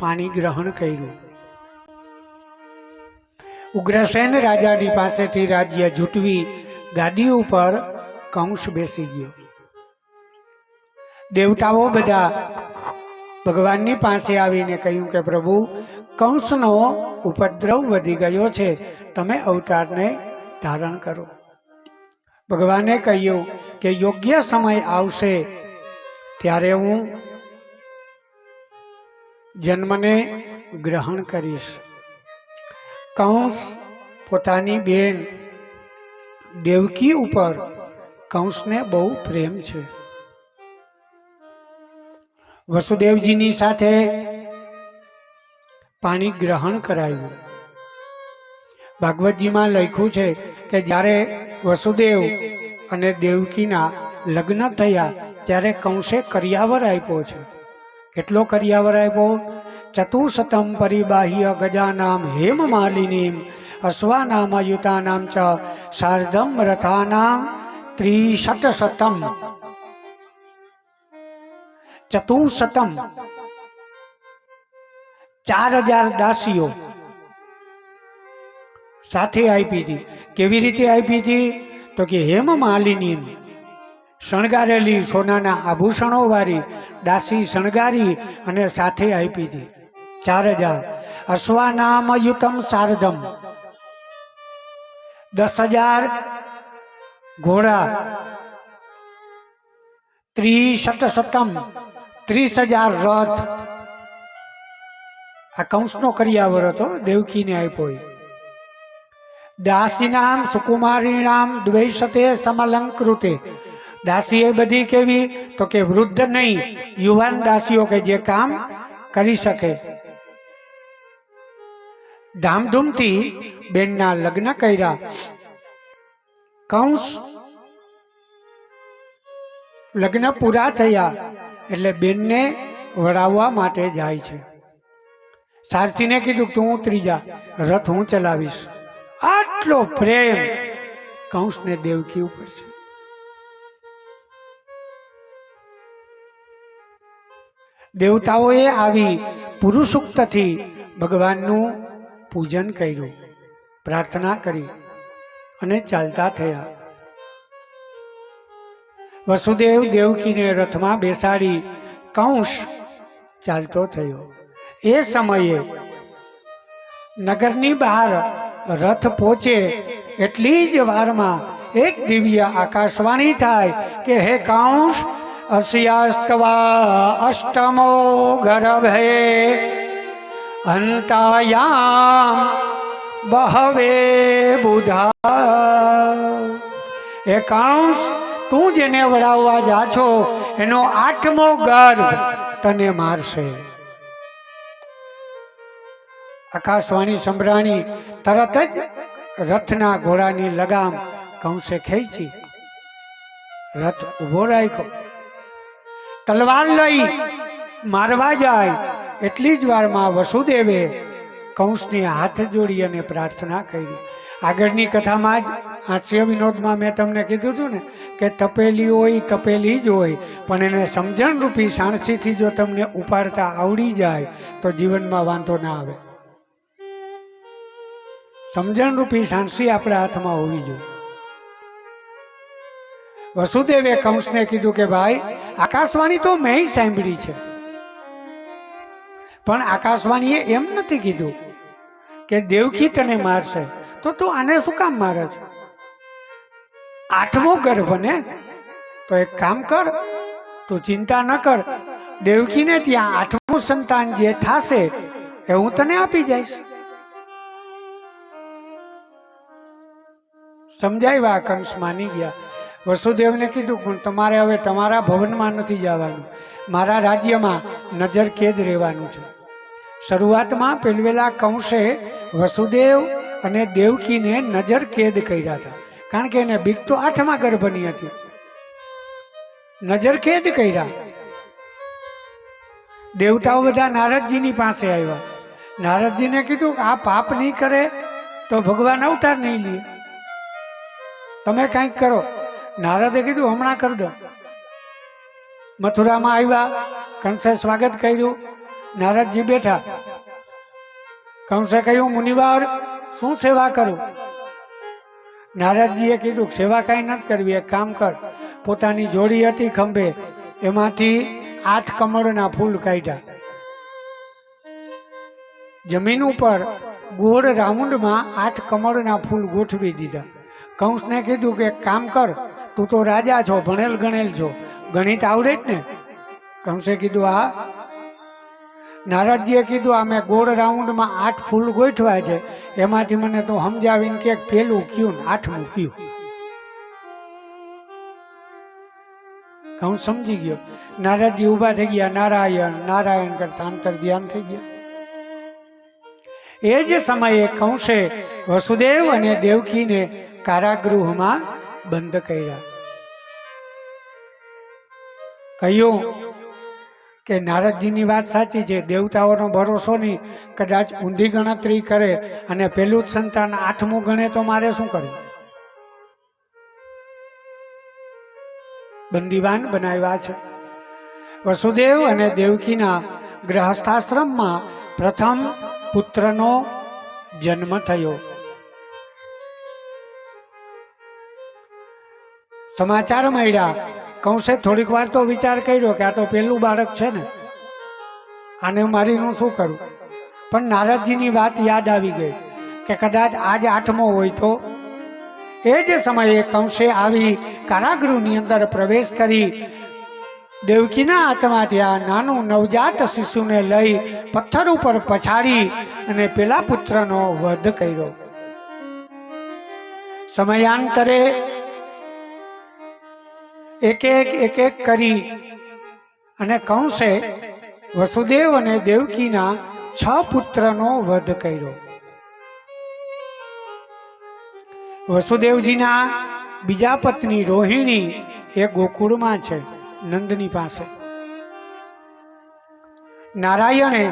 पाणी ग्रहण कर्युं। उग्रसेन राजानी पासेथी राज्य झूटवी गादी उपर कंस बेसी गयो। देवताओं बधा भगवाननी पासे आवीने कह्युं के प्रभु कंसनो उपद्रव वधी गयो छे, तमे अवतारने धारण करो। भगवाने कह्युं के योग्य समय आवशे त्यारे हूँ जन्मने ग्रहण करीश। कंस पोतानी बेन देवकी उपर कंसने बहु प्रेम छे। वसुदेवजीनी साथे पाणी ग्रहण कराव्युं। भागवतजी में लख्युं छे के ज्यारे वसुदेव अने देवकीना लग्न थया त्यारे कंसे करियावर आप्यो छे। केटलो करियावर आप्यो? चतुशतम परिबाह्य गजानाम हेम मालिनीम अश्वानाम युतानाम च सार्धम रथानाम त्रिशतशतम। चतुशतम 4000 दासीओ साथे आपी थी। केवी रीते आपी थी? तो कि हेम मालिनी शणगारेली सोनाना आभूषणों वाली दासी शणगारी अने साथे आपी थी 4000। अश्वानाम युतम सार्धम 10,000 घोड़ा। त्रिशतशतम 30,000 रथ। आ कंसनो करियावर हतो, देवकी ने आप्यो। दासी नाम सुकुमारी नाम द्वैशते समलंकृते। दासी ए बधी केवी? तो के वृद्ध नहीं, युवान दासीओ के जे काम करी सके। धामधूम थी बेनना लग्न कर्या। कंस लग्न पूरा थया एटले बेनने वड़ाववा माटे जाय छे। सारथीने कीधुं तू उतरी जा, रथ हूँ चलावीश। आटलो प्रेम कंस ने देवकी उपर छे। देवताओए आवी पुरुषोक्तथी भगवाननु पूजन कर्युं, प्रार्थना करी अने चालता थया। वसुदेव देवकी ने रथ में बेसाड़ी कंस चालतो थयो। ए समये नगरनी बहार रथ पहुंचे एटली ज वारमां एक दिव्य आकाशवाणी थाय के हे कंस अस्यास्तवा अष्टमो गर्भे अंतायाम बहवे बुधा। हे कंस तू जेने वड़ाववा जा छो एनो 8मो गर्भ तने मारशे। आकाशवाणी संभळाणी तरत ज रथना घोड़ानी लगाम कंसे खेंची। रथ उभो राख्यो। तलवार लई मारवा जाय एटली ज वारमां वसुदेवे कंसने हाथ जोड़ी अने प्रार्थना करी। आगळनी कथामां ज हास्य विनोदमां मैं तमने कीधुं हतुं ने के तपेली होय तपेली ज होय, पण एने समजण रूपी साणसीथी जो तमने उपाड़ता आवड़ी जाय तो जीवनमां वांधो ना आवे। समझण रूपी सांसी अपने हाथ में होवी जोईए। वसुदेवे कंस ने कीधुं के भाई आकाशवाणी तो मैं ही सांभळी छे, पण आकाशवाणीए एम नथी कीधुं के देवकी तने मारशे, तो तू आने शुं काम मारे छे? 8मो गर्भ ने, तो एक काम कर, तू चिंता न कर, देवकी ने त्यां 8मो संतान जे थाशे ए हूँ तने आपी जाईश। समझाव्या, कंस मानी गया। वसुदेव ने कीधुं पण तमारे हवे तमारा भवन में नथी जवानुं, मारा राज्य में नजर कैद रहेवानुं छे। शुरुआत में पेलवेला कंसे वसुदेव अने देवकी ने नजर कैद कर्या था, कारण के एने बीक तो 8मा गर्भनी हती। नजर कैद कर्या। देवताओं बधा नारदजी नी पासे आव्या। नारदजी ने कीधुं आ पाप नहीं करे तो भगवान अवतार नहीं लीए, तमे कंईक करो। नारदे कीधुं हमणां कर दो। मथुरा में आव्या, कंसे स्वागत कर्युं। नारदजी बैठा। કંસે કહ્યું મુનિવાર શું સેવા કરું? નારદજીએ કીધું સેવા કાંઈ નથી કરવી, એક કામ કર, પોતાની જોડી હતી ખંભે, એમાંથી 8 કમળના ફૂલ કાઢ્યા, જમીન ઉપર ગોળ રાઉન્ડમાં 8 કમળના ફૂલ ગોઠવી દીધા. કંસને કીધું કે એક કામ કર, તું તો રાજા છો, ભણેલ ગણેલ છો, ગણિત આવડે જ ને? કંસે કીધું હા. નારદજીએ કીધું આ મેં ગોળ રાઉન્ડમાં 8 ફૂલ ગોઠવા છે, એમાંથી મને તો સમજાવીને કે પેલું કયું ને 8મું કયું? કંસ સમજી ગયો. નારદજી ઊભા થઈ ગયા, નારાયણ નારાયણ કરતા અંતર ધ્યાન થઈ ગયા. એ જ સમયે કંસે વસુદેવ અને દેવકીને કારાગૃહમાં બંધ કર્યા. કહ્યું કે નારદજીની વાત સાચી છે, દેવતાઓનો ભરોસો નહીં, કદાચ ઊંધી ગણતરી કરે અને પેલું જ સંતાન 8મું ગણે તો મારે શું કરવું? બંદીવાન બનાવ્યા છે. વસુદેવ અને દેવકીના ગૃહસ્થાશ્રમમાં પ્રથમ પુત્રનો જન્મ થયો. સમાચાર મળ્યા. કંસે થોડીક વાર તો વિચાર કર્યો કે આ તો પહેલું બાળક છે ને, આને મારીનું શું કરું? પણ નારદજીની વાત યાદ આવી ગઈ કે કદાચ આજ 8મો હોય તો. એ જ સમયે કંસે આવી કારાગૃહની અંદર પ્રવેશ કરી દેવકીના હાથમાંથી આ નાનું નવજાત શિશુને લઈ પથ્થર ઉપર પછાડી અને પેલા પુત્રનો વધ કર્યો. સમયાંતરે એક એક કરી અને કંસે વસુદેવ અને દેવકીના 6 પુત્રનો વધ કર્યો. વસુદેવજીના બીજા પત્ની રોહિણી એ ગોકુળમાં છે, નંદની પાસે. નારાયણે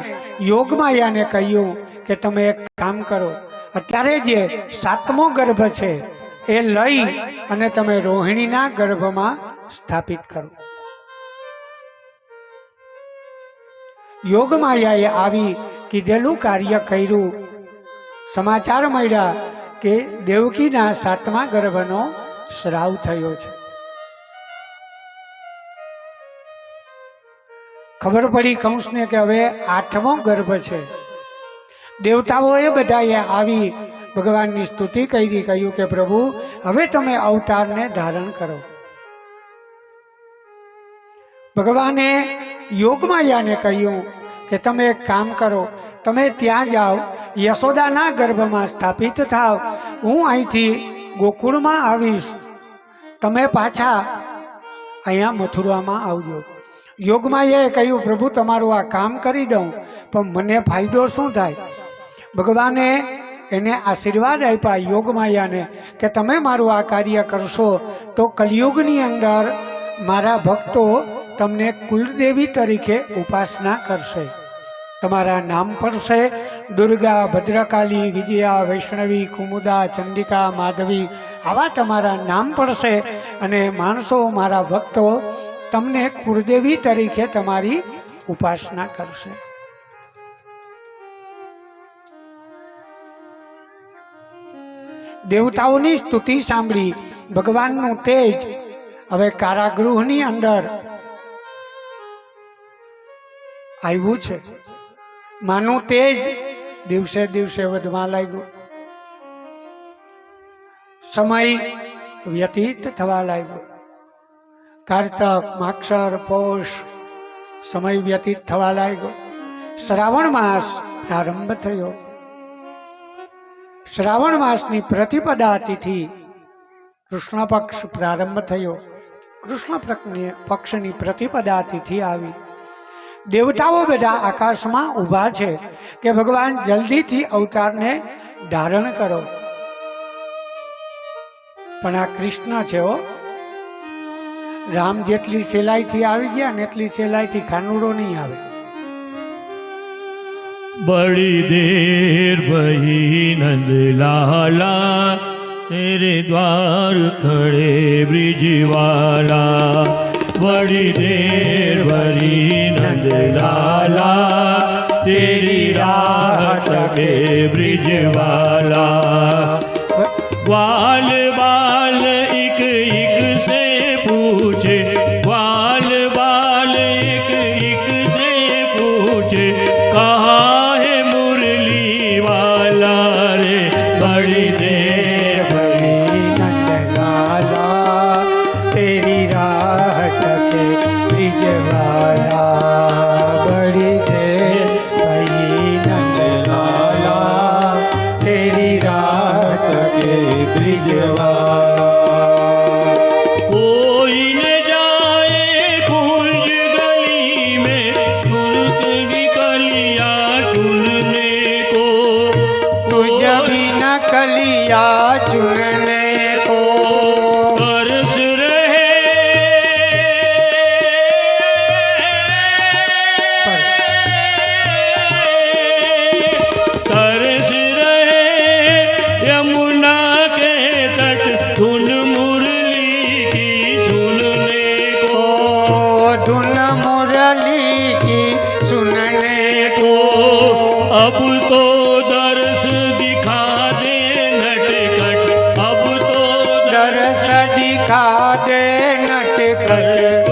યોગમાયાને કહ્યું કે તમે એક કામ કરો, અત્યારે જે 7મો ગર્ભ છે એ લઈ અને તમે રોહિણીના ગર્ભમાં સ્થાપિત કરો. યોગમાયાએ આવી કીધેલું કાર્ય કર્યું. સમાચાર મળ્યા કે દેવકીના 7મા ગર્ભનો શ્રાવ થયો છે. ખબર પડી કંસને કે હવે 8મો ગર્ભ છે. દેવતાઓએ બધાએ આવી ભગવાનની સ્તુતિ કરી, કહ્યું કે પ્રભુ હવે તમે અવતારને ધારણ કરો. ભગવાને યોગમાયાને કહ્યું કે તમે એક કામ કરો, તમે ત્યાં જાઓ, યશોદાના ગર્ભમાં સ્થાપિત થાવ, હું અહીંથી ગોકુળમાં આવીશ, તમે પાછા અહીંયા મથુરામાં આવજો. યોગમાયાએ કહ્યું પ્રભુ તમારું આ કામ કરી દઉં, પણ મને ફાયદો શું થાય? ભગવાને એને આશીર્વાદ આપ્યા યોગમાયાને કે તમે મારું આ કાર્ય કરશો તો કલિયુગની અંદર મારા ભક્તો તમને કુલદેવી તરીકે ઉપાસના કરશે. તમારા નામ પડશે દુર્ગા, ભદ્રકાલી, વિજયા, વૈષ્ણવી, કુમુદા, ચંડિકા, માધવી, આવા તમારા નામ પડશે અને માણસો મારા ભક્તો તમને કુળદેવી તરીકે તમારી ઉપાસના કરશે. દેવતાઓની સ્તુતિ સાંભળી ભગવાનનું તેજ હવે કારાગૃહની અંદર આવ્યું છે. માનું તેજ દિવસે દિવસે વધવા લાગ્યું. સમય વ્યતીત થવા લાગ્યો. કાર્તક, માક્ષર, પૌષ સમય વ્યતીત થવા લાગ્યો. શ્રાવણ માસ પ્રારંભ થયો. શ્રાવણ માસની પ્રતિપદા તિથિ કૃષ્ણ પક્ષ પ્રારંભ થયો. કૃષ્ણ પક્ષની પ્રતિપદા તિથિ આવી. દેવતાઓ બધા આકાશમાં ઊભા છે કે ભગવાન જલ્દીથી અવતારને ધારણ કરો. પણ આ કૃષ્ણ છે હો, રામ જેટલી સહેલાઈથી આવી ગયા ને એટલી સહેલાઈથી ખાનુડો નહીં આવે. बड़ी देर वही नंद लाला तेरे द्वार खड़े ब्रिजवाला. बड़ी देर वही नंद लाला तेरी राह के ब्रिजवाला। ग्वाल बाल एक एक से पूछे, ग्वाल बाल एक एक से पूछे, कहाँ है मुरली वाला रे। बड़ी देर भई नंदलाला, तेरी राह तके ब्रिजवाला। बड़ी देर भई नंदलाला, तेरी राह तके ब्रिजवाला। कोई न जाए कुंज गली में तुलसी कलिया चुनने को, तुझ भी न कलिया चुनने को। तरस रहे तरस रहे यमुना के तट धुन मुरली की सुनने को, धुन मुरली की सुनने को। अब तो दर्श दिखा दे नटखट, अब तो दरस दिखा दे नटखट,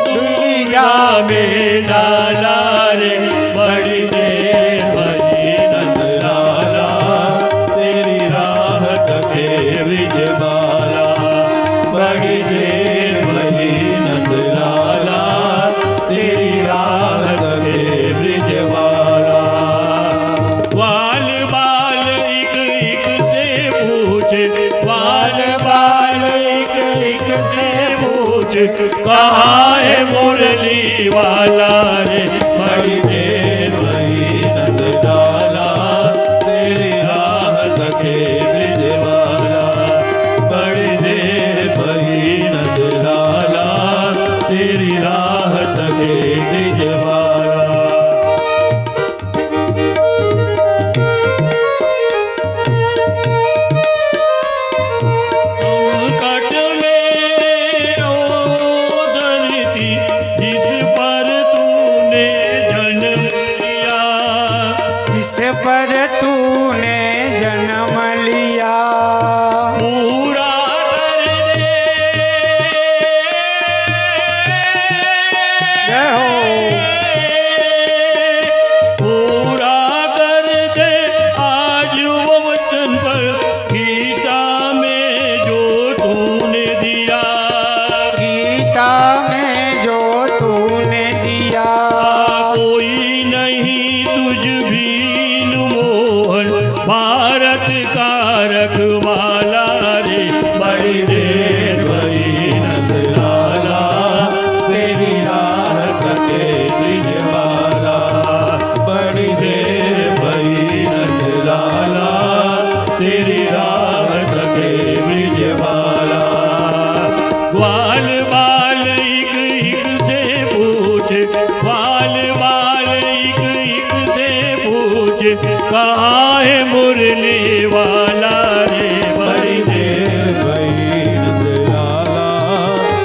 दुनिया में डाला रे। बड़ी देर भई नंदलाला, तेरी राह तके ब्रिजवाला। बड़ी देर भई नंदलाला, तेरी राह तके ब्रिजवाला। ग्वाल बाल एक एक से पूछे, ग्वाल बाल एक एक से पूछे, कहाँ है मुरली वाला रे। बड़ी देर भई नंदलाला, तेरी राह तके ब्रिजवाला। बड़ी देर भई नंदलाला, तेरी राह तके ब्रिजवाला। संकट में ओ धरती जिस पर तूने जन्म लिया, जिस पर तूने जन्म लिया। पूरा कर दे जय हो। पूरा कर दे आज वो वचन पर, गीता में जो तूने दिया, गीता में जो तूने दिया। कोई नहीं तुझ बीन मोहन, भारत का रखवाला रे। बड़ी देर भई नंदलाला, तेरी राह तके ब्रिजवाला। बड़ी देर भई नंदलाला, तेरी राह तके ब्रिजवाला। ग्वाल बाल एक एक से पूछे, ग्वाल बाल एक एक से पूछे, कहाँ है मुरली वाला रे। बड़ी देर भई नंदलाला,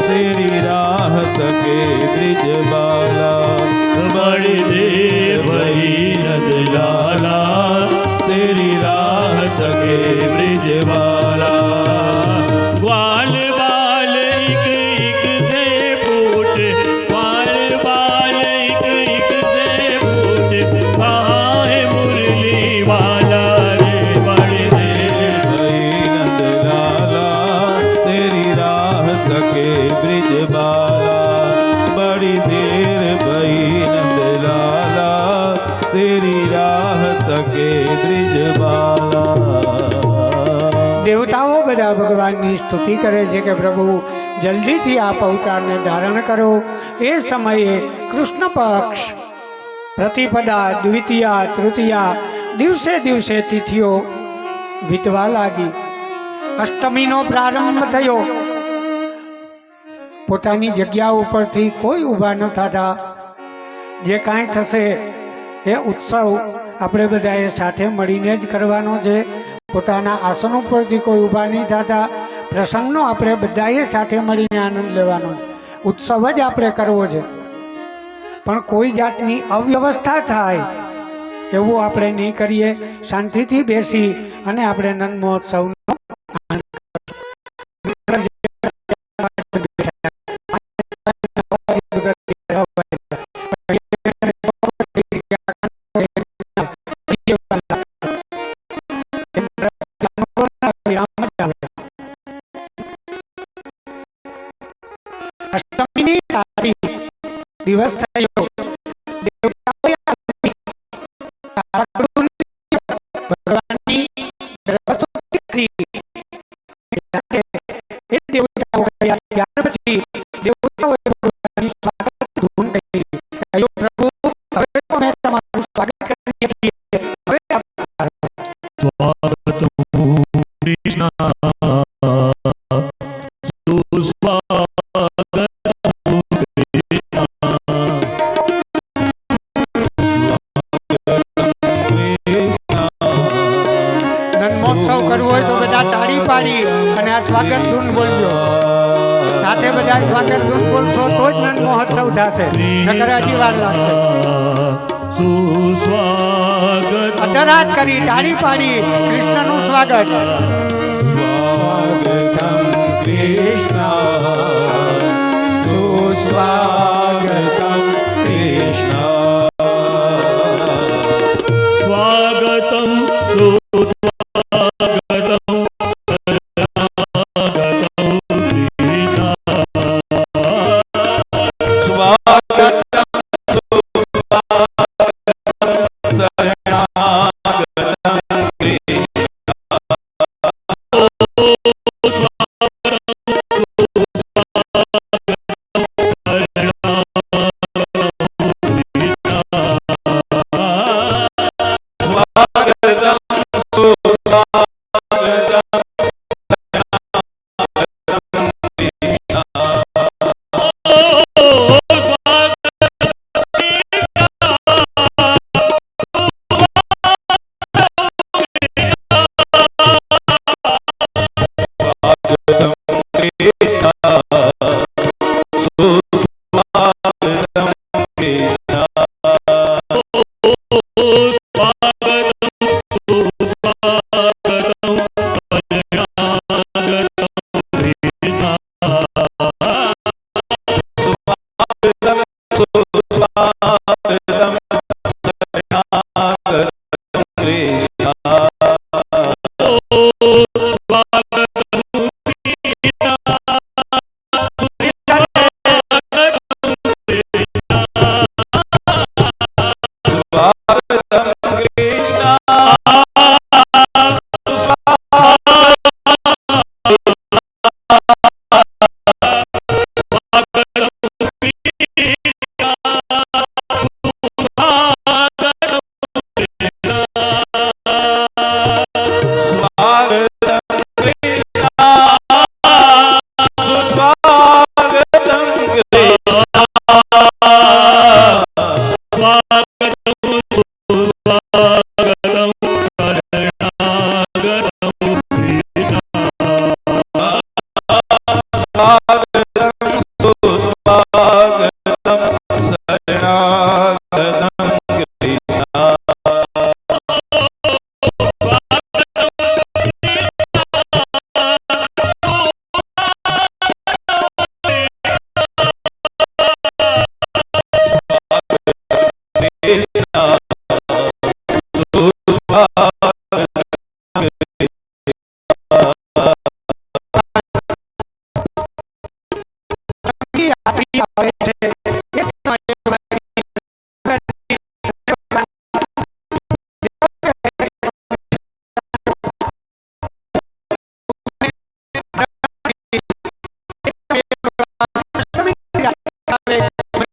तेरी राह तके ब्रिजवाला। बड़ी देर भई नंदलाला, तेरी राह तके ब्रिजवाला। ग्वाल बाल एक एक से पूछे, ग्वाल बाल एक एक से पूछे, कहाँ है मुरली वाला रे। बड़ी देर भई नंदलाला, तेरी राह तके ब्रिजवाला। बड़ी देर भई नंदलाला, तेरी राह तके ब्रिजवाला। દેવતાઓ બધા ભગવાનની સ્તુતિ કરે છે કે પ્રભુ જલ્દીથી આપ અવતારને ધારણ કરો. એ સમયે કૃષ્ણ પક્ષ પ્રતિપદા, દ્વિતીયા, તૃતીયા, દિવસે દિવસે તિથિઓ વીતવા લાગી. અષ્ટમીનો પ્રારંભ થયો. પોતાની જગ્યા ઉપરથી કોઈ ઊભા ન થતા. જે કાંઈ થશે એ ઉત્સવ આપણે બધાએ સાથે મળીને જ કરવાનો છે. પોતાના આસન ઉપરથી કોઈ ઊભા નહીં થતા. પ્રસંગનો આપણે બધાએ સાથે મળીને આનંદ લેવાનો છે. ઉત્સવ જ આપણે કરવો છે. પણ કોઈ જાતની અવ્યવસ્થા થાય એવું આપણે નહીં કરીએ. શાંતિથી બેસી અને આપણે નંદ મહોત્સવનો અષ્ટમીની તારીખ દિવસ થયો. ભગવાનની દ્રષ્ટિ કરી. એ દેવતાઓ ગયા. ત્યાર પછી દેવતાઓએ ભગવાનની સ્વાગત ધૂન કરી. કહ્યું, પ્રભુ હવે તો અમે તમારું સ્વાગત કરીએ છીએ. હવે સ્વાગતમ કૃષ્ણ મહોત્સવ કરવું હોય તો બધા તાળી પાડી અને આ સ્વાગત ધૂન બોલજો. સાથે બધા સ્વાગત ધૂન બોલશો તો જ નંદ મહોત્સવ થશે, નકર હજી વાર લાગશે. સુસ્વાગત અધરાત કરી તાળી પાડી કૃષ્ણનું સ્વાગત. સ્વાગતમ કૃષ્ણ સુસ્વાગતમ કૃષ્ણ સ્વાગતમ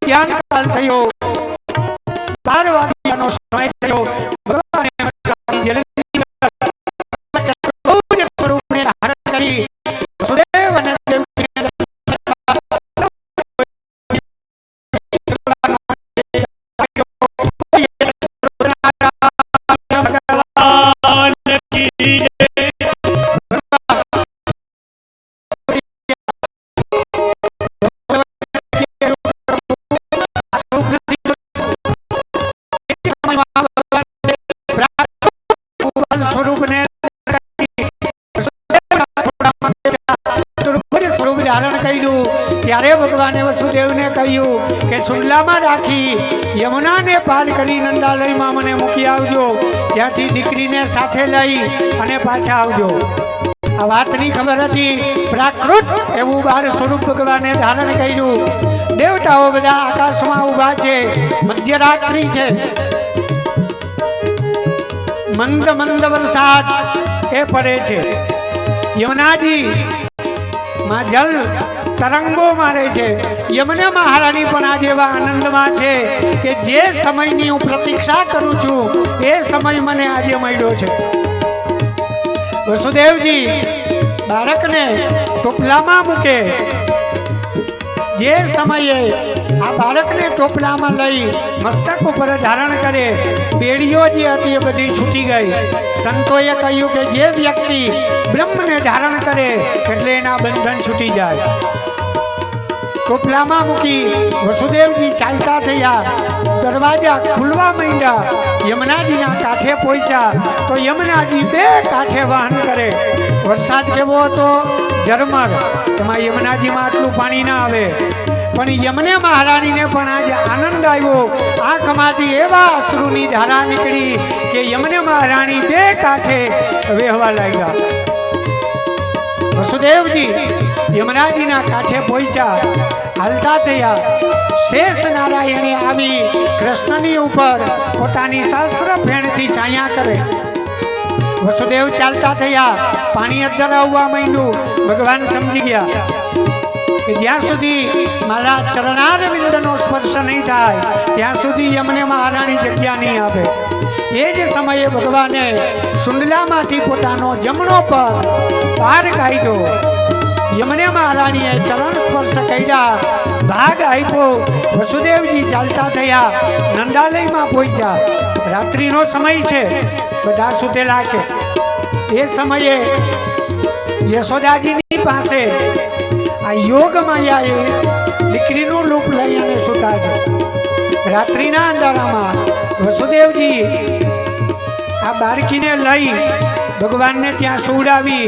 ધ્યાન થયો. 12 વાગ્યાનો સમય થયો. ભગવાને સ્વરૂપને ધારણ કરી સુદેવ અને ભગવાને વસુદેવને કહ્યું કે સુંડલામાં રાખી યમુનાને પાર કરી નંદાલયમાં મને મૂકી આવજો, ત્યાંથી દીકરીને સાથે લઈ અને પાછા આવજો. આ વાતની ખબર હતી. પ્રાકૃત એવું બાળ સ્વરૂપ ભગવાને ધારણ કર્યું. દેવતાઓ બધા આકાશમાં ઊભા છે. મધ્યરાત્રિ છે. મંદ મંદ વરસાદ એ પડે છે. યમુનાજી માં જલ તરંગો મારે છે. યમુના મહારાણી પણ આજે એવા આનંદમાં છે કે જે સમયની હું પ્રતીક્ષા કરું છું એ સમય મને આજે મળ્યો છે. વસુદેવજી બાળકને ટોપલામાં મૂકે. જે સમયે આ બાળકને ટોપલામાં લઈ મસ્તક ઉપર ધારણ કરે, બેડીઓ જે હતી એ બધી છૂટી ગઈ. સંતોએ કહ્યું કે જે વ્યક્તિ બ્રહ્મને ધારણ કરે એટલે એના બંધન છૂટી જાય. ટોપલામાં મૂકી વસુદેવજી ચાલતા થયા. દરવાજા ખુલવા માંડ્યા. યમુનાજીના કાંઠે પહોંચ્યા તો યમુનાજી બે કાંઠે વહન કરે. વરસાદ કેવો હતો? ઝરમર. એમાં યમુનાજીમાં આટલું પાણી ના આવે, પણ યમુના મહારાણીને પણ આજે આનંદ આવ્યો. આંખમાંથી એવા અશ્રુની ધારા નીકળી કે યમુના મહારાણી બે કાંઠે વહેવા લાગ્યા. વસુદેવજી યમુનાજીના કાંઠે પહોંચ્યા. હાલતા થયા. શેષ નારાયણે આવી કૃષ્ણની ઉપર પોતાની શાસ્ત્ર ફેણથી છાયા કરે. વસુદેવ ચાલતા થયા. પાણી અંદર આવવા માંડ્યું. ભગવાન સમજી ગયા કે જ્યાં સુધી મારા ચરણારવિંદનો સ્પર્શ નહીં થાય ત્યાં સુધી યમુના મહારાણી જગ્યા નહીં આપે. એ જ સમયે ભગવાને સુંડલામાંથી પોતાનો જમણો પગ બહાર કાઢ્યો. યમુના મહારાણીએ ચરણ સ્પર્શ કર્યા. ભાગ આપ્યો. વસુદેવજી ચાલતા થયા. નંદાલયમાં પહોંચ્યા. રાત્રિનો સમય છે. બધા સૂતેલા છે. એ સમયે યશોદાજીની પાસે આ યોગ માયાએ દીકરીનું રૂપ લઈ અને સૂતા છે. રાત્રિના અંધારામાં વસુદેવજી આ બાળકીને લઈ ભગવાનને ત્યાં સુવડાવી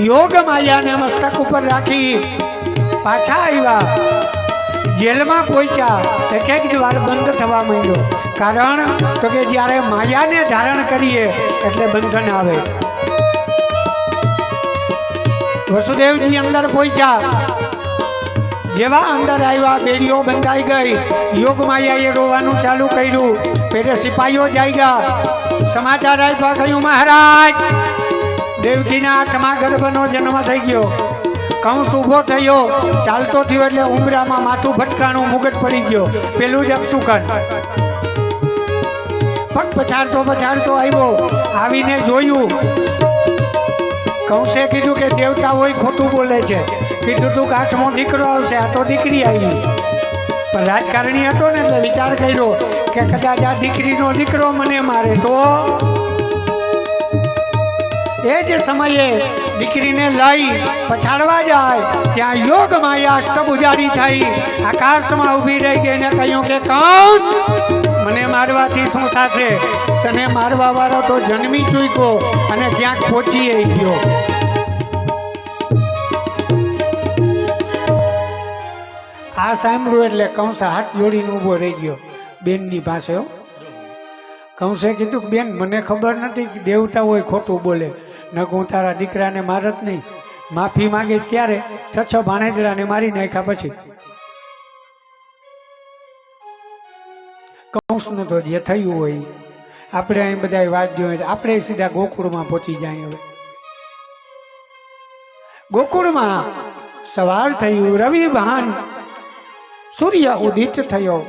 યોગ માયાને મસ્તક ઉપર રાખી પાછા આવ્યા. જેલમાં પહોંચ્યા. એક એક દ્વાર બંધ થવા માંડ્યો. કારણ તો કે જ્યારે માયાને ધારણ કરીએ એટલે બંધન આવે. વસુદેવજી અંદર પહોંચ્યા. જેવા અંદર આવ્યા બેડીઓ બંધાઈ ગઈ. યોગ માયાએ રોવાનું ચાલુ કર્યું. પેલે સિપાહીઓ જાગ્યા. સમાચાર આપ્યા. કહ્યું મહારાજ દેવકીના 8મા ગર્ભનો જન્મ થઈ ગયો. કંસ ઊભો થયો. ચાલતો થયો એટલે ઉમરામાં માથું ભટકાણું, મુગટ પડી ગયો. પેલું જ અપશુકન. પગ પછાડતો પછાડતો આવ્યો. આવીને જોયું. કંસે કીધું કે દેવતા હોય ખોટું બોલે છે. કીધું તું 8મો દીકરો આવશે. આ તો દીકરી આવી. પણ રાજકારણી હતો ને એટલે વિચાર કર્યો કે કદાચ આ દીકરીનો દીકરો મને મારે તો. એ જ સમયે દીકરીને લઈ પછાડવા જાય ત્યાં યોગ માયા અષ્ટભુજારી થઈ આકાશમાં ઊભી રહી ગઈ ને કહ્યું કે કંસ મને મારવાથી શું થશે? તને મારવા વાળો તો જન્મી ચૂક્યો અને ક્યાંક પહોંચી ગયો. આ સાંભળ્યું એટલે કંસ હાથ જોડીને ઊભો રહી ગયો બેનની પાસે. કંસે કીધું કે બેન મને ખબર નથી કે દેવતા હોય ખોટું બોલે. ન હું તારા દીકરાને મારત નહીં. માફી માંગે ક્યારે? 6 ભાણેજડાને મારી નાખ્યા પછી. કંસનું તો જે થયું હોય આપણે અહીં બધા વાત જોઈએ. આપણે સીધા ગોકુળમાં પહોંચી જાય. હવે ગોકુળમાં સવાર થયું. રવિ ભાન સૂર્ય ઉદિત થયો.